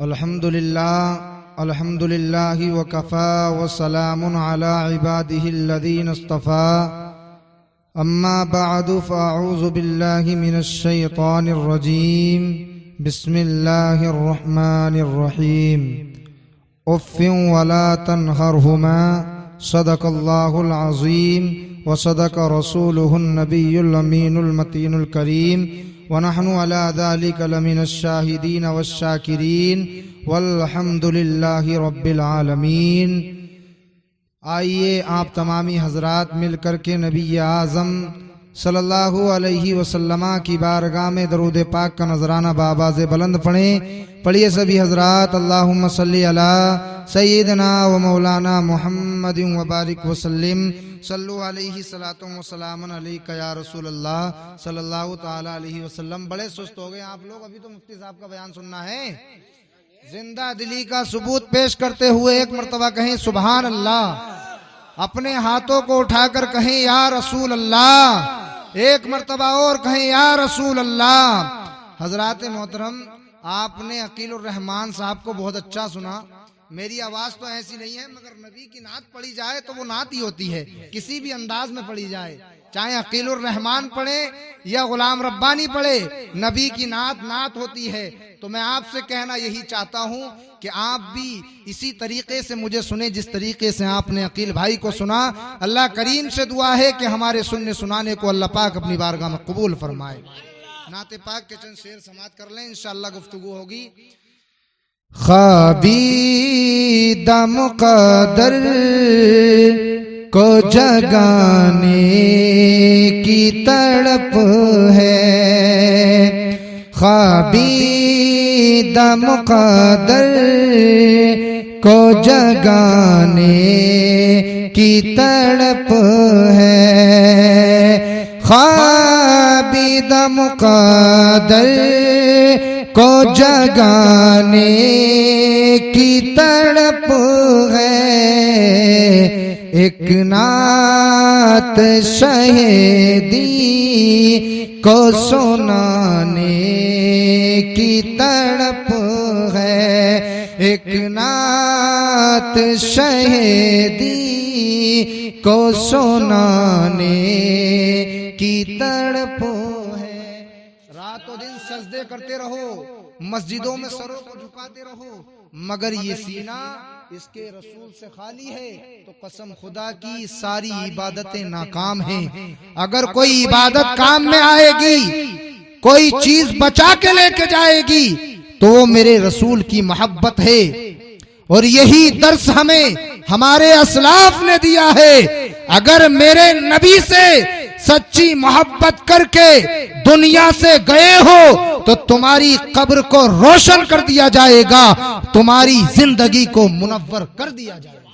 الحمد لله وكفى وسلام على عباده الذين اصطفى أما بعد فأعوذ بالله من الشيطان الرجيم بسم الله الرحمن الرحيم أف ولا تنهرهما صدق الله العظيم وصدق رسوله النبي الأمين المتين الكريم ونحن على ذلك لمن الشاهدين والشاكرين والحمد للہ رب العالمین۔ آئیے آپ تمامی حضرات مل کر کے نبی اعظم صلی اللہ علیہ وسلم کی بارگاہ میں درود پاک کا نذرانہ بآواز بلند پڑھیے سبھی حضرات۔ اللہم صلی علی سیدنا و مولانا محمد وبارک وسلم، صلو علیہ صلاۃ و سلام علیک یا رسول اللہ صلی اللہ تعالی علیہ وسلم۔ بڑے سست ہو گئے آپ لوگ، ابھی تو مفتی صاحب کا بیان سننا ہے۔ زندہ دلی کا ثبوت پیش کرتے ہوئے ایک مرتبہ کہیں سبحان اللہ، اپنے ہاتھوں کو اٹھا کر کہیں یا رسول اللہ، ایک مرتبہ اور کہیں یا رسول اللہ۔ حضرات محترم، آپ نے عقیل الرحمان صاحب کو بہت اچھا سنا۔ میری آواز تو ایسی نہیں ہے، مگر نبی کی نعت پڑھی جائے تو وہ نعت ہی ہوتی ہے، کسی بھی انداز میں پڑھی جائے، چاہے عقیل الرحمان پڑھے یا غلام ربانی پڑھے، نبی کی نعت نعت ہوتی ہے۔ تو میں آپ سے کہنا یہی چاہتا ہوں کہ آپ بھی اسی طریقے سے مجھے سنیں جس طریقے سے آپ نے عقیل بھائی کو سنا۔ اللہ کریم سے دعا ہے کہ ہمارے سننے سنانے کو اللہ پاک اپنی بارگاہ میں قبول فرمائے۔ نعت پاک کے چند شعر سماعت کر لیں، انشاءاللہ گفتگو ہوگی۔ خوابیدہ مقدر کو جگانے کی تڑپ ہے، خوابیدہ مقدر کو جگانے کی تڑپ ہے، خوابیدہ مقدر کو جگانے کی تڑپ ہے، ایک نعت شہیدی کو سنانے کی تڑپ ہے، ایک نعت شہیدی کو سنانے کی تڑپ ہے۔ رات و دن سجدے کرتے رہو، مسجدوں میں سروں کو جھکاتے رہو، مگر یہ سینہ اس کے رسول سے خالی ہے، تو قسم خدا کی ساری عبادتیں ناکام ہیں۔ اگر کوئی عبادت کام میں آئے گی، کوئی چیز بچا کے لے کے جائے گی، تو وہ میرے رسول کی محبت ہے، اور یہی درس ہمیں ہمارے اسلاف نے دیا ہے۔ اگر میرے نبی سے سچی محبت کر کے دنیا سے گئے ہو تو تمہاری قبر کو روشن کر دیا جائے گا، تمہاری زندگی کو منور کر دیا جائے گا۔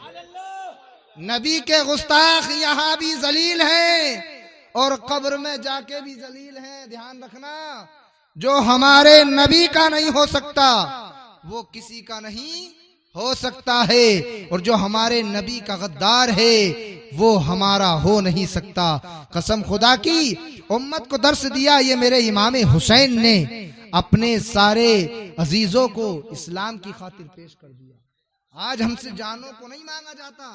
نبی کے گستاخ یہاں بھی ذلیل ہیں اور قبر میں جا کے بھی ذلیل ہیں، دھیان رکھنا۔ جو ہمارے نبی کا نہیں ہو سکتا وہ کسی کا نہیں ہو سکتا ہے، اور جو ہمارے نبی کا غدار ہے وہ ہمارا ہو نہیں سکتا۔ قسم خدا کی امت کو درس دیا یہ میرے امام حسین نے، اپنے سارے عزیزوں کو اسلام کی خاطر پیش کر دیا۔ آج ہم سے جانوں کو نہیں مانگا جاتا،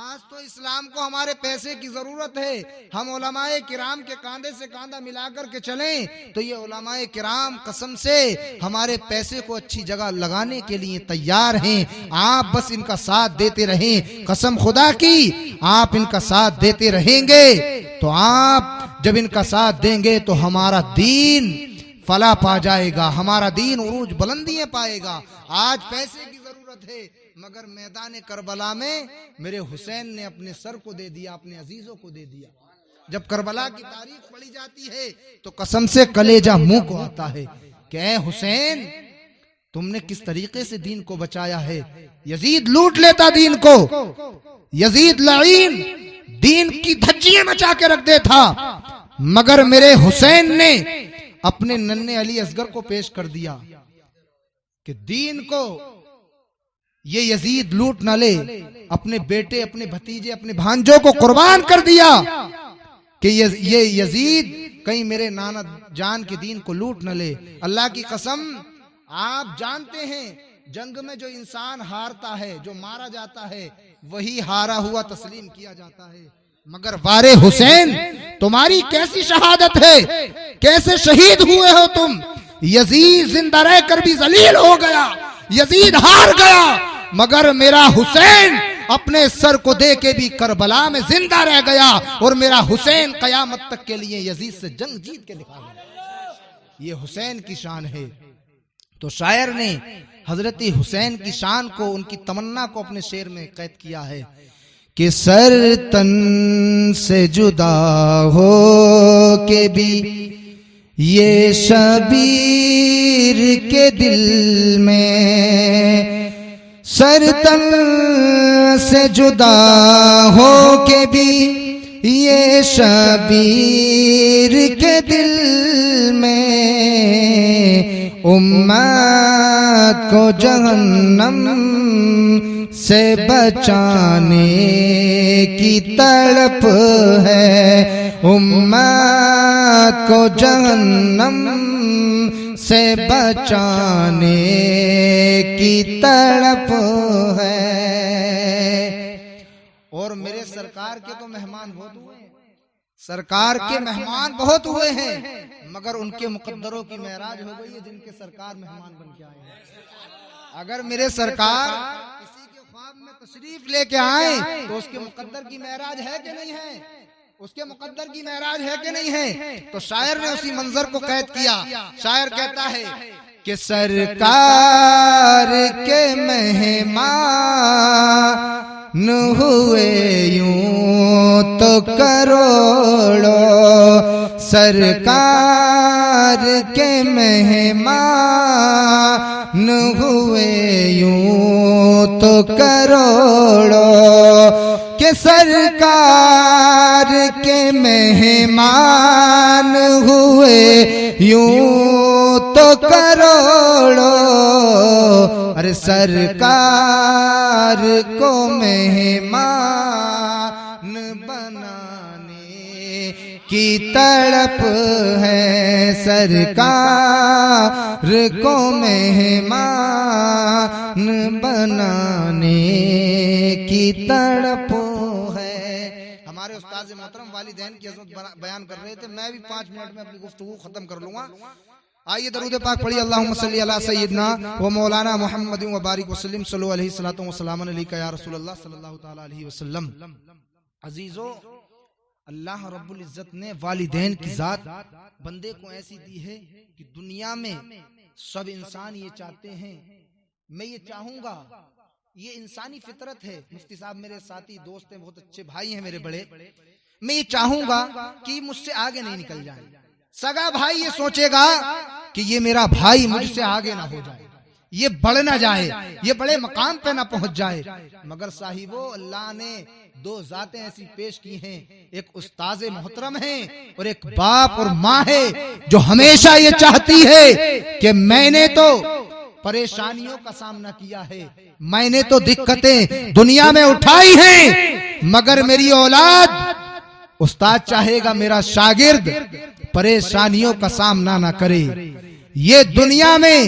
آج تو اسلام کو ہمارے پیسے کی ضرورت ہے۔ ہم علماء کرام کے کاندھے سے کاندھا ملا کر کے چلیں تو یہ علماء کرام قسم سے ہمارے پیسے کو اچھی جگہ لگانے کے لیے تیار ہیں۔ آپ بس ان کا ساتھ دیتے رہیں، قسم خدا کی آپ ان کا ساتھ دیتے رہیں گے تو آپ جب ان کا ساتھ دیں گے تو ہمارا دین فلاح پا جائے گا، ہمارا دین عروج بلندیاں پائے گا۔ آج پیسے کی ضرورت ہے، مگر میدان کربلا میں میرے حسین نے اپنے سر کو دے دیا، اپنے عزیزوں کو دے دیا۔ جب کربلا کی تاریخ پڑھی جاتی ہے تو قسم سے کلیجہ منہ کو آتا ہے کہ اے حسین، تم نے کس طریقے سے دین کو بچایا ہے۔ یزید لوٹ لیتا دین کو، یزید لعین دین کی دھجیاں مچا کے رکھ دیتا، مگر میرے حسین نے اپنے ننھے علی اصغر کو پیش کر دیا کہ دین کو یہ یزید لوٹ نہ لے، اپنے بیٹے، اپنے بھتیجے، اپنے بھانجوں کو قربان کر دیا کہ یہ یزید کہیں میرے نانا جان کے دین کو لوٹ نہ لے۔ اللہ کی قسم آپ جانتے ہیں جنگ میں جو انسان ہارتا ہے، جو مارا جاتا ہے، وہی ہارا ہوا تسلیم کیا جاتا ہے. مگر وارے حسین تمہاری کیسی شہادت ہے، کیسے شہید ہوئے ہو تم. یزید زندہ رہ کر بھی ذلیل ہو گیا، یزید ہار گیا، مگر میرا حسین اپنے سر کو دے کے بھی کربلا میں زندہ رہ گیا، اور میرا حسین قیامت تک کے لیے یزید سے جنگ جیت کے دکھا گیا. یہ حسین کی شان ہے. تو شاعر نے حضرت حسین کی شان کو، ان کی تمنا کو اپنے شعر میں قید کیا ہے کہ سر تن سے جدا ہو کے بھی یہ شبیر کے دل میں، سر تن سے جدا ہو کے بھی یہ شبیر کے دل میں، امت کو جہنم سے بچانے کی تڑپ ہے، امت کو جہنم سے بچانے کی تڑپ ہے. اور میرے سرکار کے تو مہمان بہت ہوئے ہیں، سرکار کے مہمان بہت ہوئے ہیں، مگر ان کے مقدروں کی معراج ہو گئی ہے جن کے سرکار مہمان بن کے آئے ہیں. اگر میرے سرکار کسی کے خواب میں تشریف لے کے آئیں تو اس کے مقدر کی معراج ہے کہ نہیں ہے؟ اس کے مقدر کی معراج ہے کہ نہیں ہے؟ تو شاعر نے اسی منظر کو قید کیا. شاعر کہتا ہے کہ سرکار کے مہمان ہوئے یوں تو کروڑوں، سرکار کے مہمان ہوئے یوں تو کروڑوں، کہ سرکار کے مہمان ہوئے یوں تو کروڑوں. ارے سرکار کو مہمان بنانے کی تڑپ ہے، سرکار کو مہمان بنانے کی تڑپ ہے. ہمارے استاد محترم والدین کی عظمت بیان کر رہے تھے، میں بھی 5 منٹ میں اپنی گفتگو ختم کر لوں گا. آئیے درود پاک پڑھیے. اللہم صلی علی سیدنا و مولانا محمد و بارک وسلم، صلو علیہ الصلوۃ والسلام علیک یا رسول اللہ صلی اللہ تعالی علیہ وسلم. عزیزو، اللہ رب العزت نے والدین کی ذات بندے کو ایسی دی ہے کہ دنیا میں سب انسان یہ چاہتے ہیں، میں یہ چاہوں گا، یہ انسانی فطرت ہے. مفتی صاحب میرے ساتھی دوست ہیں، بہت اچھے بھائی ہیں میرے بڑے. میں یہ چاہوں گا کہ مجھ سے آگے نہیں نکل جائے. سگا بھائی یہ سوچے گا کہ یہ میرا بھائی مجھ سے آگے نہ ہو جائے، یہ بڑھ نہ جائے، یہ بڑے مقام پہ نہ پہنچ جائے. مگر صاحبو، اللہ نے 2 ذاتیں ایسی پیش کی ہیں، ایک استاذ محترم ہیں اور ایک باپ اور ماں ہے، جو ہمیشہ یہ چاہتی ہے کہ میں نے تو پریشانیوں کا سامنا کیا ہے، میں نے تو دقتیں دنیا میں اٹھائی ہیں، مگر میری اولاد، استاد چاہے گا میرا شاگرد پریشانیوں کا سامنا نہ کرے، یہ دنیا میں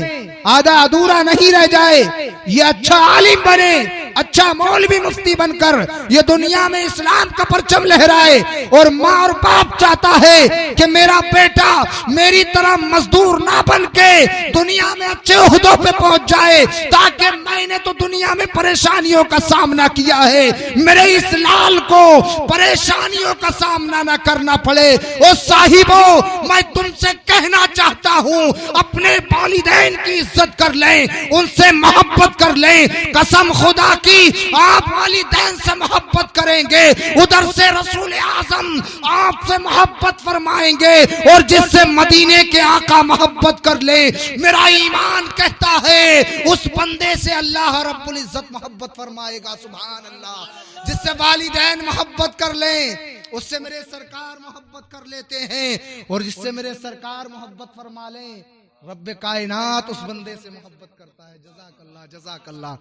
آدھا ادھورا نہیں رہ جائے، یہ اچھا عالم بنے، اچھا مولوی مفتی بن کر یہ دنیا میں اسلام کا پرچم لہرائے. اور ماں اور باپ چاہتا ہے کہ میرا بیٹا میری طرح مزدور نہ بن کے دنیا میں اچھے عہدوں پہ پہنچ جائے، تاکہ میں نے تو دنیا میں پریشانیوں کا سامنا کیا ہے، میرے اس لال کو پریشانیوں کا سامنا نہ کرنا پڑے. اور صاحبوں، میں تم سے کہنا چاہتا ہوں، اپنے والدین کی عزت کر لیں، ان سے محبت کر لیں. قسم خدا کی، آپ والدین سے محبت کریں گے، ادھر سے رسول اعظم آپ سے محبت فرمائیں گے، اور جس سے مدینے کے آقا محبت کر لیں، میرا ایمان کہتا ہے اس بندے سے اللہ رب العزت محبت فرمائے گا. سبحان اللہ. جس سے والدین محبت کر لیں، اس سے میرے سرکار محبت کر لیتے ہیں، اور جس سے میرے سرکار محبت فرما لیں، رب کائنات اس بندے سے محبت کرتا ہے. جزاک اللہ، جزاک اللہ.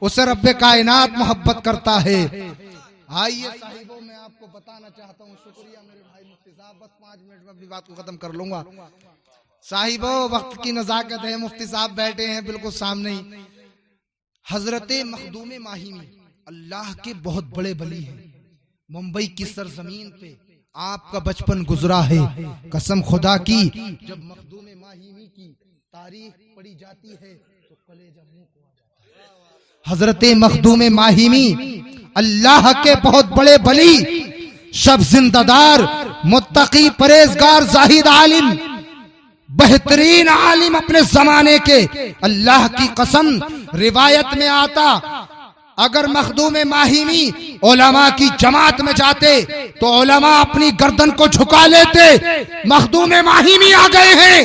اس سے رب کائنات محبت کرتا ہے. آئیے صاحبوں، میں آپ کو بتانا چاہتا ہوں، شکریہ میرے بھائی مفتی صاحب، بس 5 منٹ میں اپنی بات کو ختم کر لوں گا. صاحبوں، وقت کی نزاکت ہے، مفتی صاحب بیٹھے ہیں بالکل سامنے ہی. حضرت مخدوم ماہیمی اللہ کے بہت بڑے ولی ہیں. ممبئی کی سرزمین پہ آپ کا بچپن گزرا ہے. قسم خدا کی جب مخدوم ماہیمی کی تاریخ پڑھی جاتی ہے تو کلیجہ منہ کو آ جاتا ہے. حضرت مخدوم ماہیمی اللہ کے بہت بڑے ولی، شب زندہ دار، متقی، پرہیزگار، زاہد عالم، بہترین عالم اپنے زمانے کے. اللہ کی قسم روایت میں آتا اگر مخدوم ماہیمی علماء کی جماعت میں جاتے تو علماء اپنی گردن کو جھکا لیتے. مخدوم ماہیمی آ گئے ہیں،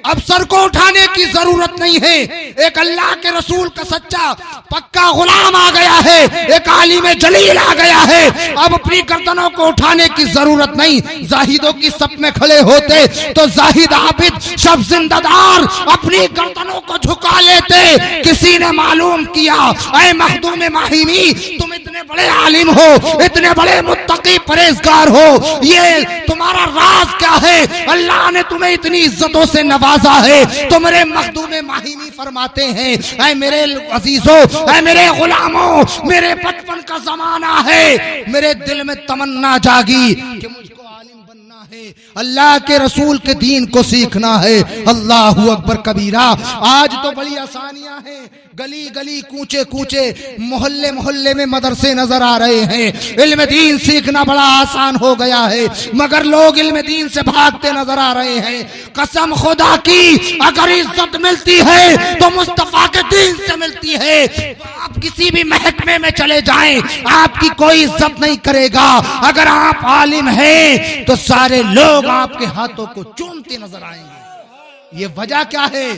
اب سر کو اٹھانے کی ضرورت نہیں ہے. ایک اللہ کے رسول کا سچا پکا غلام آ گیا ہے، ایک عالم جلیل آ گیا ہے، اب اپنی گردنوں کو اٹھانے کی ضرورت نہیں. زاہدوں کی صف میں کھڑے ہوتے تو زاہد عابد شب زندہ دار اپنی گردنوں کو جھکا لیتے. کسی نے معلوم کیا اے مخدوم ماہیمی تم اتنے بڑے عالم ہو، اتنے بڑے متقی پرہیزگار ہو، یہ تمہارا راز کیا ہے؟ اللہ نے تمہیں اتنی عزتوں سے نوازا ہے. تو میرے مخدوم ماہیمی فرماتے ہیں اے میرے عزیزوں، اے میرے غلاموں، میرے بچپن کا زمانہ ہے، میرے دل میں تمنا جاگی کہ مجھ کو عالم بننا ہے، اللہ کے رسول کے دین کو سیکھنا ہے. اللہ اکبر کبیرہ. آج تو بڑی آسانیاں ہیں، گلی گلی کوچے کوچے محلے محلے میں مدرسے نظر آ رہے ہیں. علم دین سیکھنا بڑا آسان ہو گیا ہے، مگر لوگ علم دین سے بھاگتے نظر آ رہے ہیں. قسم خدا کی اگر عزت ملتی ہے تو مصطفیٰ کے دین سے ملتی ہے. آپ کسی بھی محکمے میں چلے جائیں آپ کی کوئی عزت نہیں کرے گا. اگر آپ عالم ہیں تو سارے لوگ آپ کے ہاتھوں کو چومتے نظر آئیں گے. یہ وجہ کیا ہے؟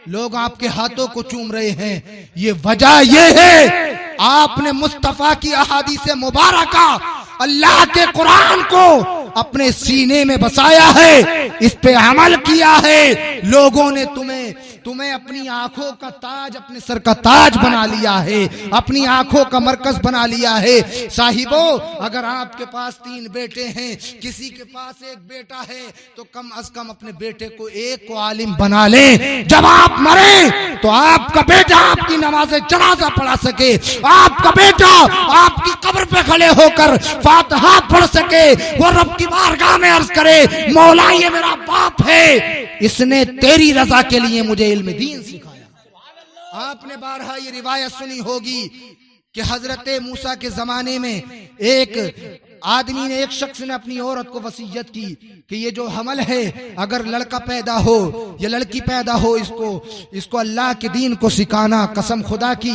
لوگ آپ کے ہاتھوں کو چوم رہے ہیں، یہ وجہ یہ ہے آپ نے مصطفیٰ کی احادیث مبارکہ، اللہ کے قرآن کو اپنے سینے میں بسایا ہے، اس پہ عمل کیا ہے. لوگوں نے تمہیں اپنی آنکھوں کا تاج، اپنے سر کا تاج بنا لیا ہے، اپنی آنکھوں کا مرکز بنا لیا ہے. صاحبوں اگر آپ کے پاس 3 بیٹے ہیں، کسی کے پاس 1 بیٹا ہے تو کم از کم اپنے بیٹے کو 1 کو عالم بنا لیں. جب آپ مریں تو آپ کا بیٹا آپ کی نماز جنازہ پڑھا سکے، آپ کا بیٹا آپ کی قبر پہ کھڑے ہو کر فاتحہ پڑھ سکے، وہ رب کی بارگاہ میں عرض کرے مولا یہ میرا باپ ہے، اس نے تیری رضا کے لیے مجھے علم دین سکھایا. آپ نے بارہا یہ روایت سنی ہوگی کہ حضرت موسیٰ کے زمانے میں ایک آدمی نے، ایک شخص نے اپنی عورت کو وصیت کی کہ یہ جو حمل ہے اگر لڑکا پیدا ہو یا لڑکی پیدا ہو اس کو اللہ کے دین کو سکھانا. قسم خدا کی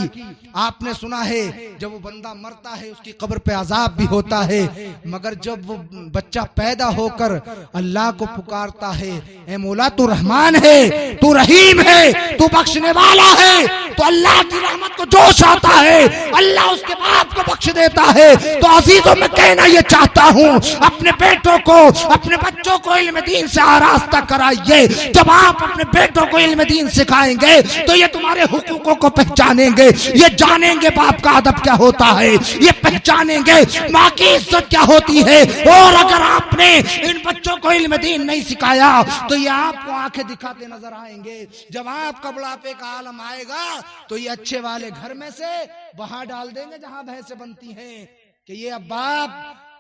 آپ نے سنا ہے جب وہ بندہ مرتا ہے اس کی قبر پہ عذاب بھی ہوتا ہے، مگر جب وہ بچہ پیدا ہو کر اللہ کو پکارتا ہے اے مولا تو رحمان ہے، تو رحیم ہے، تو بخشنے والا ہے، تو اللہ کی رحمت کو جوش آتا ہے، اللہ اس کے باپ کو بخش دیتا ہے. تو عزیزوں میں کہنا یہ چاہتا ہوں اپنے بیٹوں کو، اپنے بچوں کو علم دین سے آراستہ کرائیے. جب آپ اپنے بیٹوں کو علم دین سکھائیں گے تو یہ تمہارے حقوقوں کو پہچانیں گے، یہ جانیں گے باپ کا ادب کیا ہوتا ہے، یہ پہچانیں گے ماں کی عزت کیا ہوتی ہے. اور اگر آپ نے ان بچوں کو علم دین نہیں سکھایا تو یہ آپ کو آنکھیں دکھاتے نظر آئیں گے. جب آپ کا بڑھاپے کا عالم آئے گا تو یہ اچھے والے گھر میں سے وہاں ڈال دیں گے جہاں بھینسیں بنتی ہیں کہ یہ اب باپ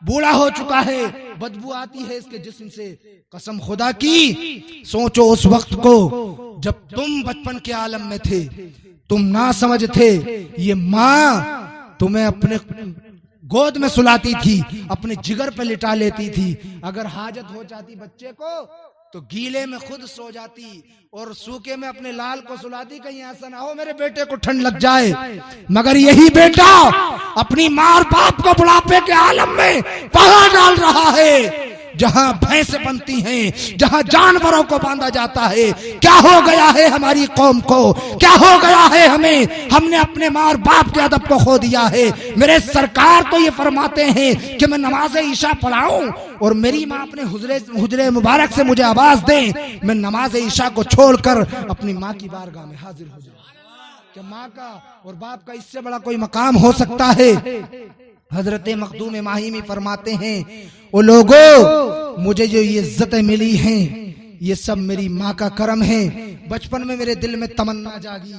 بوڑھا ہو چکا ہے، بدبو آتی ہے اس کے جسم سے. قسم خدا کی سوچو اس وقت کو جب تم بچپن کے عالم میں تھے، تم نہ سمجھ تھے، یہ ماں تمہیں اپنے گود میں سلاتی تھی، اپنے جگر پہ لٹا لیتی تھی. اگر حاجت ہو جاتی بچے کو تو گیلے میں خود سو جاتی اور سوکھے میں اپنے لال کو سلاتی، کہیں ایسا نہ ہو میرے بیٹے کو ٹھنڈ لگ جائے. مگر یہی بیٹا اپنی ماں اور باپ کو بڑھاپے کے عالم میں کہاں ڈال رہا ہے؟ جہاں بھینسیں بنتی ہیں، جہاں جانوروں کو باندھا جاتا ہے. کیا ہو گیا ہے ہماری قوم کو، کیا ہو گیا ہے ہمیں؟ ہم نے اپنے ماں اور باپ کے ادب کو کھو دیا ہے. میرے سرکار تو یہ فرماتے ہیں کہ میں نماز عشاء پڑھاؤں اور میری ماں اپنے حجرے مبارک سے مجھے آواز دیں، میں نماز عشاء کو چھوڑ کر اپنی ماں کی بارگاہ میں حاضر ہو جاؤں. کہ ماں کا اور باپ کا اس سے بڑا کوئی مقام ہو سکتا ہے؟ حضرت مخدوم ماہیمی فرماتے ہیں او لوگوں مجھے جو یہ عزتیں ملی ہیں یہ سب میری ماں کا کرم ہے. بچپن میں میرے دل میں تمنا جاگی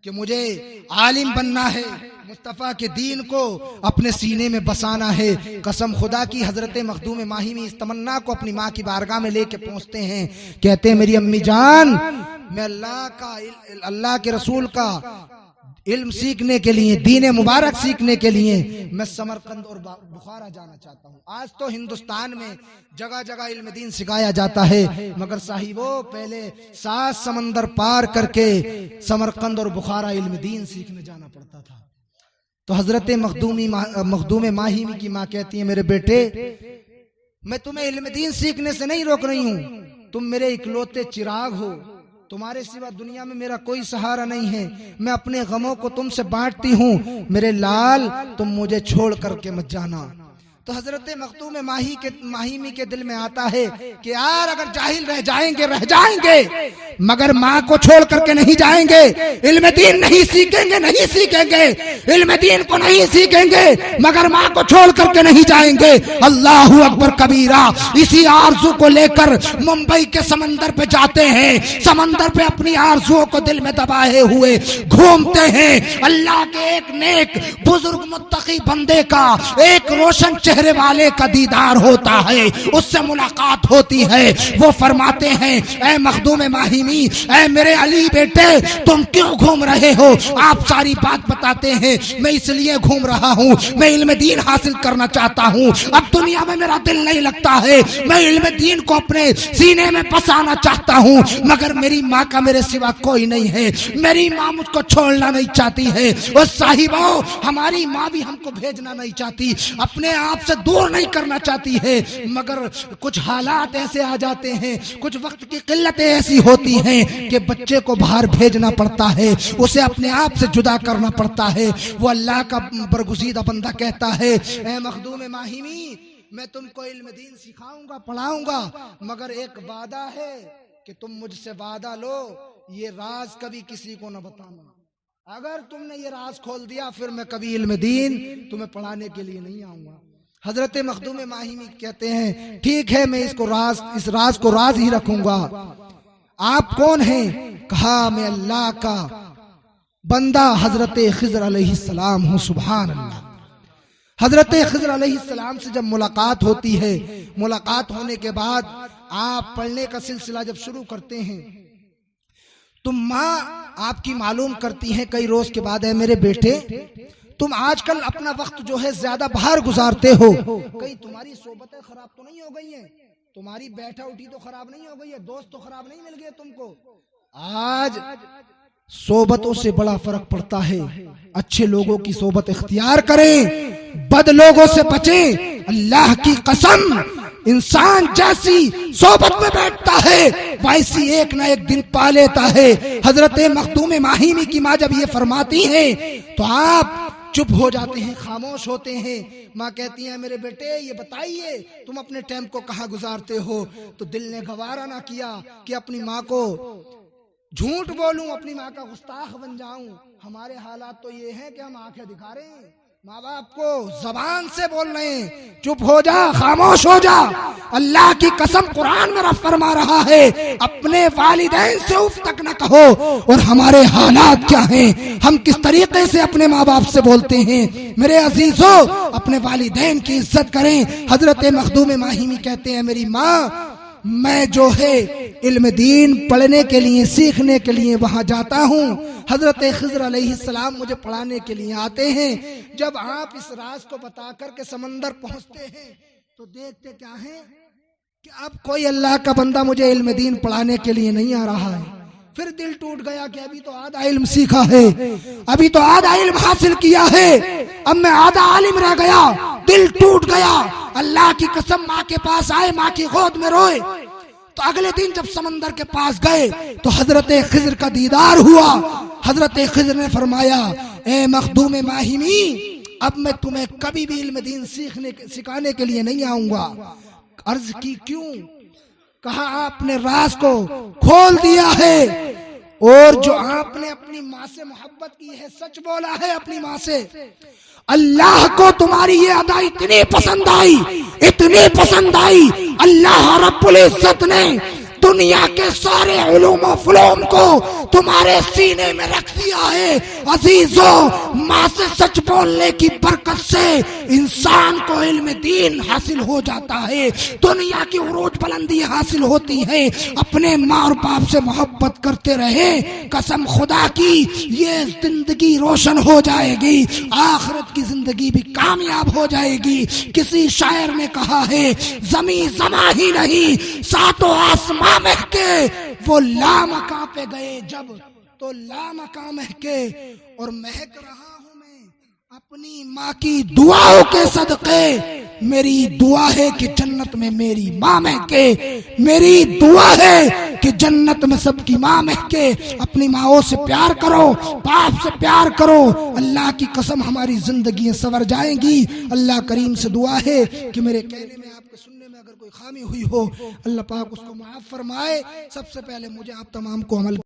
کہ مجھے عالم بننا ہے، مصطفیٰ کے دین کو اپنے سینے میں بسانا ہے. قسم خدا کی حضرت مخدوم ماہمی اس تمنا کو اپنی ماں کی بارگاہ میں لے کے پہنچتے ہیں. کہتے ہیں میری امی جان، میں اللہ کے رسول کا علم سیکھنے کے لیے، دین مبارک سیکھنے کے لیے میں سمرقند اور بخارا جانا چاہتا ہوں. آج تو ہندوستان میں جگہ جگہ علم دین سکھایا جاتا ہے، مگر صاحبو پہلے 7 سمندر پار کر کے سمرقند اور بخارا علم دین سیکھنے جانا پڑتا تھا. تو حضرت مخدوم ماہمی کی ماں کہتی ہے میرے بیٹے، میں تمہیں علم دین سیکھنے سے نہیں روک رہی ہوں، تم میرے اکلوتے چراغ ہو، تمہارے سوا دنیا میں میرا کوئی سہارا نہیں ہے، میں اپنے غموں کو تم سے بانٹتی ہوں، میرے لال تم مجھے چھوڑ کر کے مت جانا. تو حضرت مخدوم ماہمی کے دل میں آتا ہے کہ یار اگر جاہل رہ جائیں گے مگر ماں کو چھوڑ کر کے نہیں جائیں گے، علم دین نہیں سیکھیں گے، علم دین کو نہیں سیکھیں گے مگر ماں کو چھوڑ کر کے نہیں جائیں گے. اللہ اکبر کبیرہ. اسی آرزو کو لے کر ممبئی کے سمندر پہ جاتے ہیں، سمندر پہ اپنی آرزوؤں کو دل میں دبائے ہوئے گھومتے ہیں. اللہ کے ایک نیک بزرگ متقی بندے کا، ایک روشن چہرے والے کا دیدار ہوتا ہے، اس سے ملاقات ہوتی ہے. وہ فرماتے ہیں اے مخدوم ماہمی، اے میرے علی بیٹے، تم کیوں گھوم رہے ہو؟ آپ ساری بات بتاتے ہیں. میں اس لیے گھوم رہا ہوں، میں علم دین حاصل کرنا چاہتا ہوں، اب دنیا میں میرا دل نہیں لگتا ہے، میں علم دین کو اپنے سینے میں بسانا چاہتا ہوں، مگر میری ماں کا میرے سوا کوئی نہیں ہے، میری ماں مجھ کو چھوڑنا نہیں چاہتی ہے. اور صاحبوں ہماری ماں بھی ہم کو بھیجنا نہیں چاہتی، اپنے آپ سے دور نہیں کرنا چاہتی ہے، مگر کچھ حالات ایسے آ جاتے ہیں، کچھ وقت کی قلتیں ایسی ہوتی ہیں کہ بچے کو باہر بھیجنا پڑتا ہے، اسے اپنے آپ سے جدا کرنا پڑتا ہے. وہ اللہ کا برگزیدہ بندہ کہتا ہے اے مخدوم ماہمی، میں تم کو علم دین سکھاؤں گا، پڑھاؤں گا، مگر ایک وعدہ ہے کہ تم مجھ سے وعدہ لو یہ راز کبھی کسی کو نہ بتانا. اگر تم نے یہ راز کھول دیا پھر میں کبھی علم دین تمہیں پڑھانے کے لیے نہیں آؤں گا. حضرت مخدوم ماہمی کہتے ہیں ٹھیک ہے، میں اس راز کو راز ہی رکھوں گا. آپ کون ہیں؟ کہا میں اللہ کا بندہ حضرت خضر علیہ السلام ہوں. سبحان اللہ. حضرت خضر علیہ السلام سے جب ملاقات ہوتی ہے، ملاقات ہونے کے بعد آپ پڑھنے کا سلسلہ جب شروع کرتے ہیں تو ماں آپ کی معلوم کرتی ہیں کئی روز کے بعد، ہے میرے بیٹے تم آج کل اپنا وقت جو ہے زیادہ باہر گزارتے ہو، کہیں تمہاری صحبتیں خراب تو نہیں ہو گئی ہیں، تمہاری بیٹھا اٹھی تو خراب نہیں ہو گئی ہے، دوست تو خراب نہیں مل گئے تم کو؟ آج صحبتوں سے بڑا فرق پڑتا ہے، اچھے لوگوں کی صحبت اختیار کریں، بد لوگوں سے بچیں. اللہ کی قسم انسان جیسی صحبت میں بیٹھتا ہے ویسی ایک نہ ایک دن پا لیتا ہے. حضرت مخدوم ماہمی کی ماں جب یہ فرماتی ہیں تو آپ چپ ہو جاتے ہیں، خاموش ہوتے ہیں. ماں کہتی ہیں میرے بیٹے یہ بتائیے تم اپنے ٹائم کو کہاں گزارتے ہو؟ تو دل نے گوارا نہ کیا کہ اپنی ماں کو جھوٹ بولوں، اپنی ماں کا گستاخ بن جاؤں. ہمارے حالات تو یہ ہیں کہ ہم آنکھیں دکھا رہے ہیں، ماں باپ کو زبان سے بول رہے ہیں چپ ہو جا، خاموش ہو جا. اللہ کی قسم قرآن میں رب فرما رہا ہے اپنے والدین سے اف تک نہ کہو. اور ہمارے حالات کیا ہیں، ہم کس طریقے سے اپنے ماں باپ سے بولتے ہیں. میرے عزیزو اپنے والدین کی عزت کریں. حضرت مخدوم ماہمی کہتے ہیں میری ماں میں جو ہے علم دین پڑھنے کے لیے، سیکھنے کے لیے وہاں جاتا ہوں. حضرت خضر علیہ السلام مجھے پڑھانے کے لیے آتے ہیں. جب آپ اس راز کو بتا کر کے سمندر پہنچتے ہیں تو دیکھتے کیا ہیں کہ اب کوئی اللہ کا بندہ مجھے علم دین پڑھانے کے لیے نہیں آ رہا ہے. پھر دل ٹوٹ گیا کہ ابھی تو آدھا علم سیکھا ہے، ابھی تو آدھا علم حاصل کیا ہے، اب میں آدھا عالم رہ گیا. دل ٹوٹ گیا. اللہ کی قسم ماں کے پاس آئے، ماں کی گود میں روئے. تو اگلے دن جب سمندر کے پاس گئے تو حضرت خضر کا دیدار ہوا. حضرت خضر نے فرمایا اے مخدوم ماہمی اب میں تمہیں کبھی بھی علم دین سکھانے کے لیے نہیں آؤں گا. عرض کی کیوں؟ کہا آپ نے راز کو کھول دیا ہے، اور جو آپ نے اپنی ماں سے محبت کی ہے، سچ بولا ہے اپنی ماں سے. اللہ کو تمہاری یہ ادا اتنی پسند آئی، اتنی پسند آئی، اللہ رب العزت نے دنیا کے سارے علوم و فنون کو تمہارے سینے میں رکھ دیا ہے۔ عزیزو، ماں سے سچ بولنے کی برکت سے انسان کو علم دین حاصل ہو جاتا ہے، دنیا کی عروج بلندی حاصل ہوتی ہے۔ اپنے ماں اور باپ سے محبت کرتے رہے، قسم خدا کی یہ زندگی روشن ہو جائے گی، آخرت کی زندگی بھی کامیاب ہو جائے گی۔ کسی شاعر نے کہا ہے زمین زماں ہی نہیں ساتوں آسماں مہکے، وہ لامکاں پہ گئے جب تو لامکاں مہکے، اور مہک رہا ہوں میں اپنی ماں کی دعاؤں کے صدقے۔ میری دعا ہے کہ جنت میں میری ماں مہکے، میری دعا ہے کہ جنت میں سب کی ماں مہکے۔ اپنی ماؤں سے پیار کرو، باپ سے پیار کرو، اللہ کی قسم ہماری زندگیاں سنور جائیں گی۔ اللہ کریم سے دعا ہے کہ میرے کہنے میں، آپ کے سننے میں اگر کوئی خامی ہوئی ہو، اللہ پاک اس کو معاف فرمائے۔ سب سے پہلے مجھے آپ تمام کو عمل